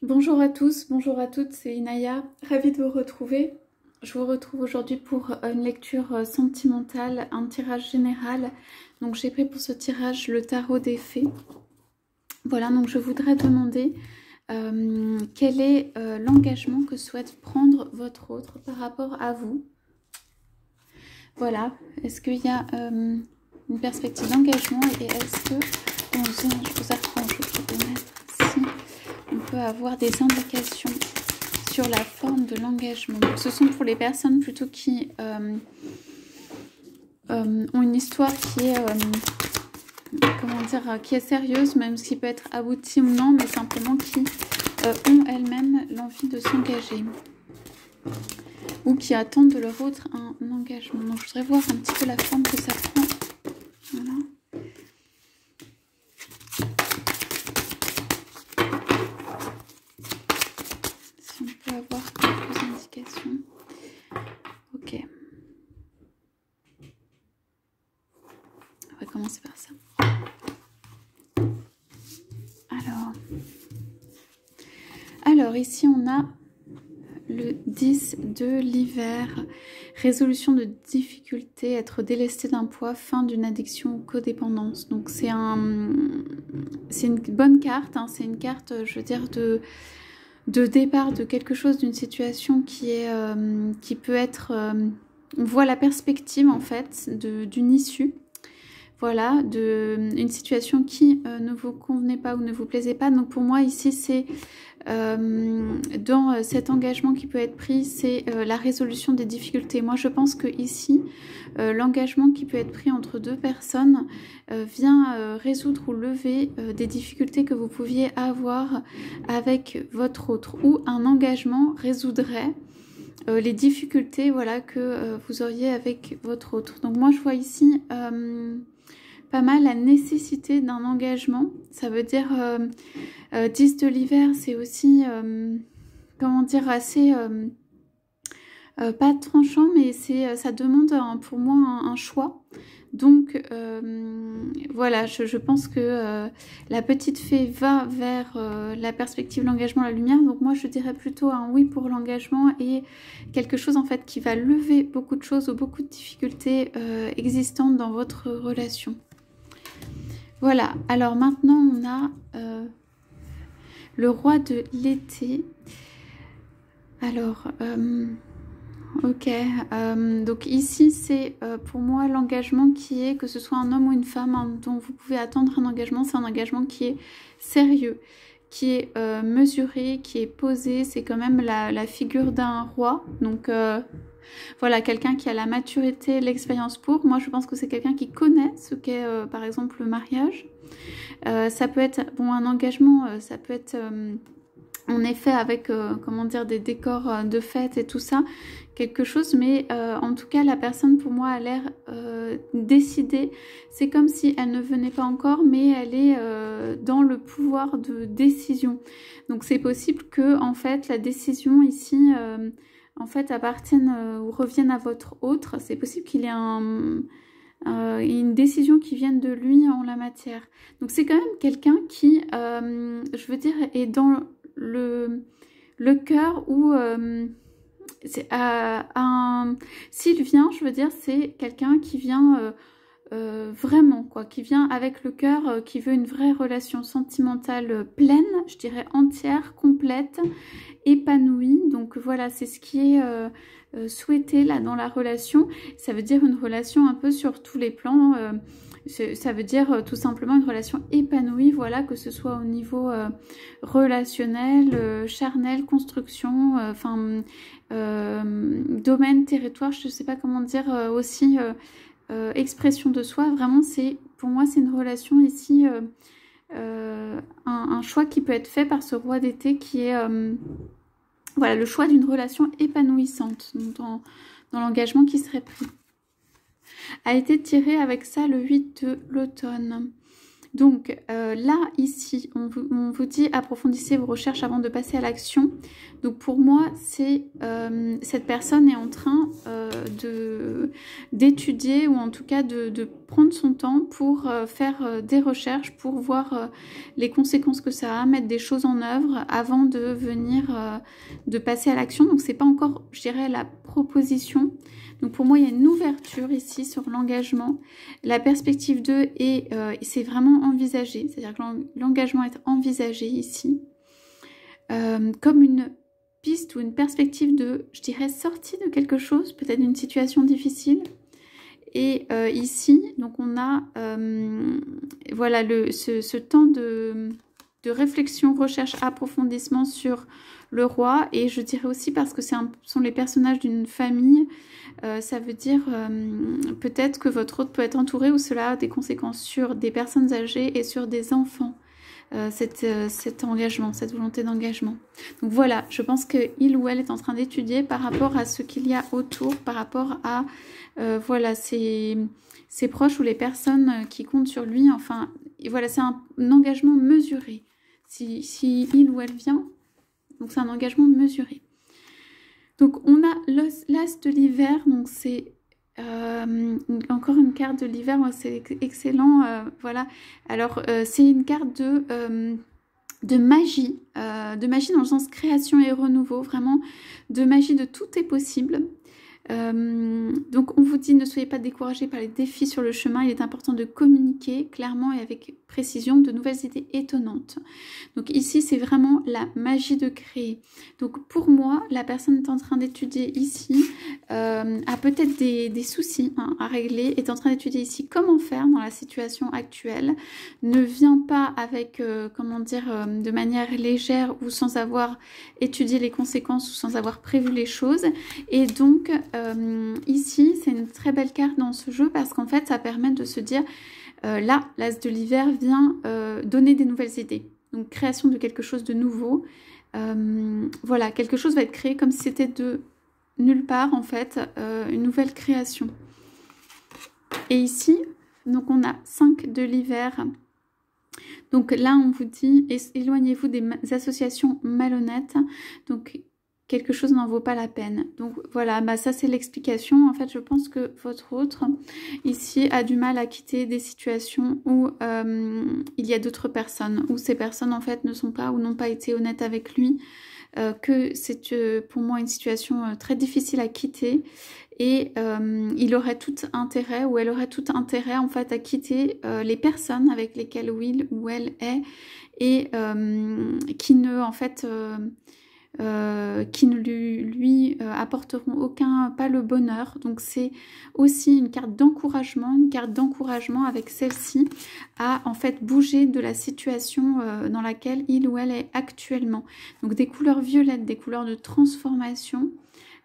Bonjour à tous, bonjour à toutes, c'est Inaya, ravie de vous retrouver. Je vous retrouve aujourd'hui pour une lecture sentimentale, un tirage général. Donc j'ai pris pour ce tirage le tarot des fées. Voilà, donc je voudrais demander quel est l'engagement que souhaite prendre votre autre par rapport à vous. Voilà, est-ce qu'il y a une perspective d'engagement et est-ce que, je vous apprends, je peux mettre ici, on peut avoir des indications sur la forme de l'engagement. Ce sont pour les personnes plutôt qui ont une histoire qui est, comment dire, qui est sérieuse, même ce qui peut être abouti ou non, mais simplement qui ont elles-mêmes l'envie de s'engager ou qui attendent de leur autre un engagement. Donc je voudrais voir un petit peu la forme que ça prend. Voilà. Si on peut avoir quelques indications. Ok. On va commencer par ça. Alors ici on a le 10 de l'hiver, résolution de difficultés, être délesté d'un poids, fin d'une addiction ou codépendance. Donc c'est une bonne carte, hein, c'est une carte, je veux dire, de départ de quelque chose, d'une situation qui peut être, on voit la perspective en fait d'une issue. Voilà, une situation qui ne vous convenait pas ou ne vous plaisait pas. Donc pour moi ici c'est dans cet engagement qui peut être pris, c'est la résolution des difficultés. Moi je pense que ici l'engagement qui peut être pris entre deux personnes vient résoudre ou lever des difficultés que vous pouviez avoir avec votre autre, ou un engagement résoudrait les difficultés, voilà, que vous auriez avec votre autre. Donc moi je vois ici pas mal la nécessité d'un engagement. Ça veut dire 10 de l'hiver, c'est aussi comment dire, assez pas tranchant, mais ça demande pour moi un choix. Donc voilà, je pense que la petite fée va vers la perspective de l'engagement, la lumière. Donc moi je dirais plutôt un oui pour l'engagement et quelque chose en fait qui va lever beaucoup de choses ou beaucoup de difficultés existantes dans votre relation. Voilà, alors maintenant on a le roi de l'été. Alors ok, donc ici c'est pour moi l'engagement qui est, que ce soit un homme ou une femme hein, dont vous pouvez attendre un engagement, c'est un engagement qui est sérieux, qui est mesuré, qui est posé. C'est quand même la figure d'un roi, donc voilà, quelqu'un qui a la maturité, l'expérience pour. Moi je pense que c'est quelqu'un qui connaît ce qu'est par exemple le mariage. Ça peut être, bon, un engagement, ça peut être en effet avec comment dire, des décors de fête et tout ça, quelque chose, mais en tout cas la personne pour moi a l'air décidée. C'est comme si elle ne venait pas encore, mais elle est dans le pouvoir de décision. Donc c'est possible que en fait la décision ici en fait appartienne ou revienne à votre autre. C'est possible qu'il ait une décision qui vienne de lui en la matière. Donc c'est quand même quelqu'un qui, je veux dire, est dans le cœur où s'il vient, je veux dire, c'est quelqu'un qui vient vraiment, quoi, qui vient avec le cœur, qui veut une vraie relation sentimentale pleine, je dirais entière, complète, épanouie. Donc voilà, c'est ce qui est souhaité là dans la relation. Ça veut dire une relation un peu sur tous les plans. Ça veut dire tout simplement une relation épanouie, voilà, que ce soit au niveau relationnel, charnel, construction, enfin domaine, territoire, je ne sais pas comment dire, aussi expression de soi. Vraiment, pour moi c'est une relation ici, un choix qui peut être fait par ce roi d'été qui est voilà, le choix d'une relation épanouissante dans l'engagement qui serait pris. A été tiré avec ça le 8 de l'automne. Donc là, ici, on vous dit approfondissez vos recherches avant de passer à l'action. Donc pour moi, c'est cette personne est en train d'étudier ou en tout cas de prendre son temps pour faire des recherches, pour voir les conséquences que ça a, mettre des choses en œuvre avant de venir, de passer à l'action. Donc c'est pas encore, je dirais, la proposition. Donc pour moi, il y a une ouverture ici sur l'engagement. La perspective 2 et c'est vraiment envisagé, c'est-à-dire que l'engagement est envisagé ici comme une piste ou une perspective de, je dirais, sortie de quelque chose, peut-être d'une situation difficile. Et ici, donc on a voilà ce temps de réflexion, recherche, approfondissement sur le roi. Et je dirais aussi parce que ce sont les personnages d'une famille, ça veut dire peut-être que votre hôte peut être entouré ou cela a des conséquences sur des personnes âgées et sur des enfants. Cet engagement, cette volonté d'engagement. Donc voilà, je pense qu'il ou elle est en train d'étudier par rapport à ce qu'il y a autour, par rapport à voilà, ses proches ou les personnes qui comptent sur lui. Enfin, voilà, c'est un engagement mesuré. Si il ou elle vient, donc c'est un engagement mesuré. Donc on a l'as de l'hiver, donc c'est encore une carte de l'hiver, c'est excellent, voilà. Alors c'est une carte de magie dans le sens création et renouveau, vraiment de magie de tout est possible. Donc on vous dit ne soyez pas découragés par les défis sur le chemin, il est important de communiquer clairement et avec précision de nouvelles idées étonnantes. Donc ici c'est vraiment la magie de créer. Donc pour moi la personne est en train d'étudier ici, a peut-être des soucis à régler, est en train d'étudier ici comment faire dans la situation actuelle, ne vient pas avec comment dire de manière légère ou sans avoir étudié les conséquences ou sans avoir prévu les choses. Et donc ici c'est une très belle carte dans ce jeu parce qu'en fait ça permet de se dire là l'as de l'hiver vient donner des nouvelles idées, donc création de quelque chose de nouveau. Voilà, quelque chose va être créé comme si c'était de nulle part en fait, une nouvelle création. Et ici donc on a 5 de l'hiver. Donc là on vous dit éloignez-vous des associations malhonnêtes, donc quelque chose n'en vaut pas la peine. Donc voilà, bah ça c'est l'explication. En fait, je pense que votre autre ici a du mal à quitter des situations où il y a d'autres personnes, où ces personnes en fait ne sont pas ou n'ont pas été honnêtes avec lui, que c'est pour moi une situation très difficile à quitter. Et il aurait tout intérêt, ou elle aurait tout intérêt en fait à quitter les personnes avec lesquelles il ou elle est, et qui ne en fait qui ne lui apporteront pas le bonheur. Donc c'est aussi une carte d'encouragement avec celle-ci à en fait bouger de la situation dans laquelle il ou elle est actuellement. Donc des couleurs violettes, des couleurs de transformation.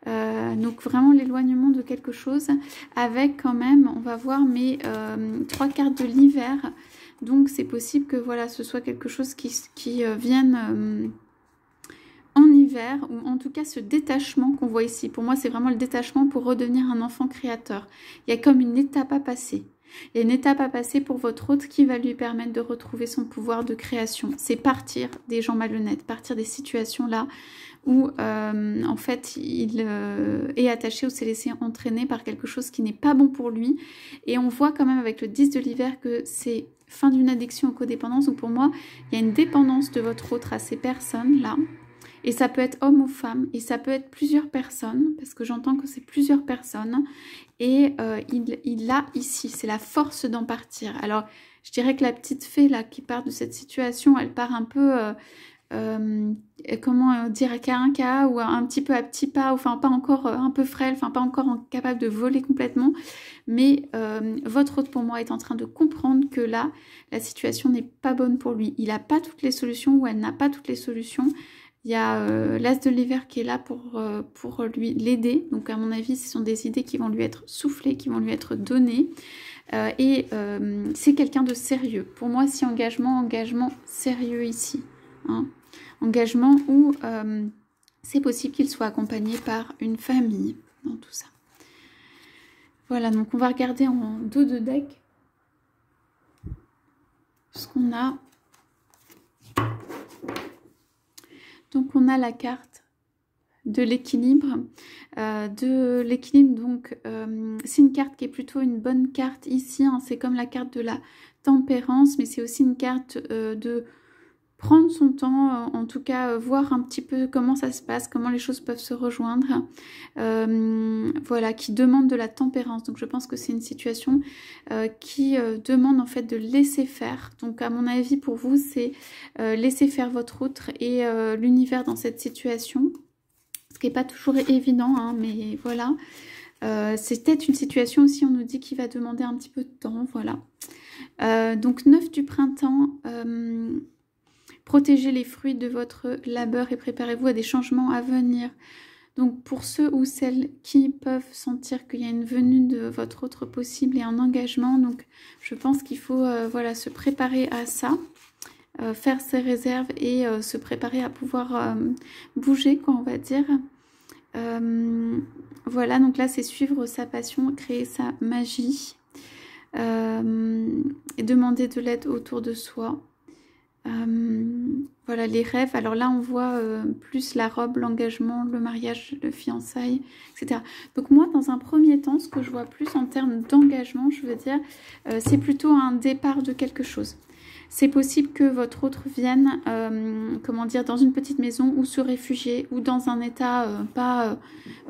Donc vraiment l'éloignement de quelque chose avec quand même, on va voir mes 3 cartes de l'hiver. Donc c'est possible que voilà, ce soit quelque chose qui vienne en hiver, ou en tout cas ce détachement qu'on voit ici. Pour moi c'est vraiment le détachement pour redevenir un enfant créateur. Il y a comme une étape à passer. Il y a une étape à passer pour votre hôte qui va lui permettre de retrouver son pouvoir de création. C'est partir des gens malhonnêtes, partir des situations là où en fait il est attaché ou s'est laissé entraîner par quelque chose qui n'est pas bon pour lui. Et on voit quand même avec le 10 de l'hiver que c'est fin d'une addiction aux codépendances. Donc pour moi il y a une dépendance de votre autre à ces personnes là. Et ça peut être homme ou femme, et ça peut être plusieurs personnes, parce que j'entends que c'est plusieurs personnes. Et il a ici, c'est la force d'en partir. Alors, je dirais que la petite fée là qui part de cette situation, elle part un peu, comment dire, K1K, ou un petit peu à petits pas, enfin pas encore un peu frêle, enfin pas encore capable de voler complètement. Mais votre hôte pour moi est en train de comprendre que là, la situation n'est pas bonne pour lui. Il n'a pas toutes les solutions, ou elle n'a pas toutes les solutions. Il y a l'as de l'hiver qui est là pour lui l'aider. Donc à mon avis, ce sont des idées qui vont lui être soufflées, qui vont lui être données. C'est quelqu'un de sérieux. Pour moi, si engagement sérieux ici. Hein. Engagement où c'est possible qu'il soit accompagné par une famille dans tout ça. Voilà, donc on va regarder en dos de deck ce qu'on a. Donc on a la carte de l'équilibre. Donc c'est une carte qui est plutôt une bonne carte ici, hein. C'est comme la carte de la tempérance, mais c'est aussi une carte de prendre son temps, en tout cas voir un petit peu comment ça se passe, comment les choses peuvent se rejoindre, voilà, qui demande de la tempérance. Donc je pense que c'est une situation qui demande en fait de laisser faire. Donc à mon avis pour vous c'est laisser faire votre autre et l'univers dans cette situation, ce qui n'est pas toujours évident, hein, mais voilà. C'est peut-être une situation aussi, on nous dit, qui va demander un petit peu de temps, voilà. Donc 9 du printemps, protégez les fruits de votre labeur et préparez-vous à des changements à venir. Donc pour ceux ou celles qui peuvent sentir qu'il y a une venue de votre autre possible et un engagement, donc je pense qu'il faut voilà, se préparer à ça, faire ses réserves et se préparer à pouvoir bouger, quoi, on va dire. Voilà, donc là c'est suivre sa passion, créer sa magie, et demander de l'aide autour de soi. Voilà les rêves. Alors là on voit plus la robe, l'engagement, le mariage, le fiançailles, etc. Donc moi dans un premier temps ce que je vois plus en termes d'engagement, je veux dire, c'est plutôt un départ de quelque chose. C'est possible que votre autre vienne, comment dire, dans une petite maison ou se réfugier ou dans un état pas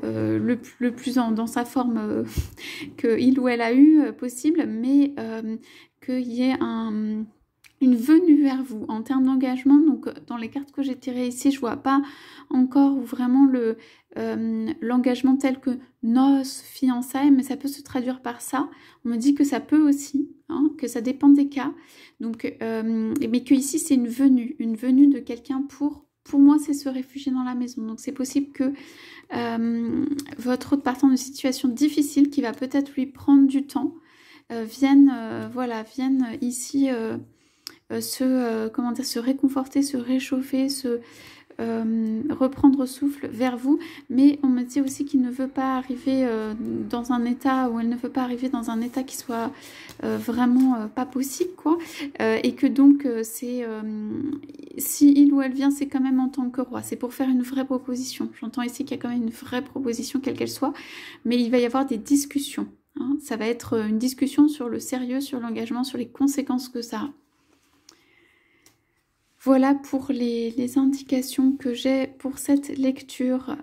le plus dans sa forme que il ou elle a eu possible, mais qu'il y ait une venue vers vous en termes d'engagement. Donc dans les cartes que j'ai tirées ici, je vois pas encore vraiment l'engagement tel que noces, fiançailles, mais ça peut se traduire par ça. On me dit que ça peut aussi, hein, que ça dépend des cas. Donc, mais que ici c'est une venue de quelqu'un pour moi c'est se réfugier dans la maison. Donc c'est possible que votre autre partant d'une situation difficile qui va peut-être lui prendre du temps vienne ici comment dire, se réconforter, se réchauffer, reprendre souffle vers vous. Mais on me dit aussi qu'il ne veut pas arriver dans un état, ou elle ne veut pas arriver dans un état qui soit vraiment pas possible, quoi. Et que donc c'est si il ou elle vient, c'est quand même en tant que roi, c'est pour faire une vraie proposition. J'entends ici qu'il y a quand même une vraie proposition, quelle qu'elle soit, mais il va y avoir des discussions, hein. Ça va être une discussion sur le sérieux, sur l'engagement, sur les conséquences que ça a. Voilà pour les indications que j'ai pour cette lecture.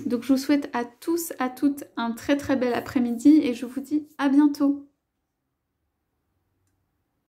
Donc je vous souhaite à tous, à toutes un très très bel après-midi et je vous dis à bientôt.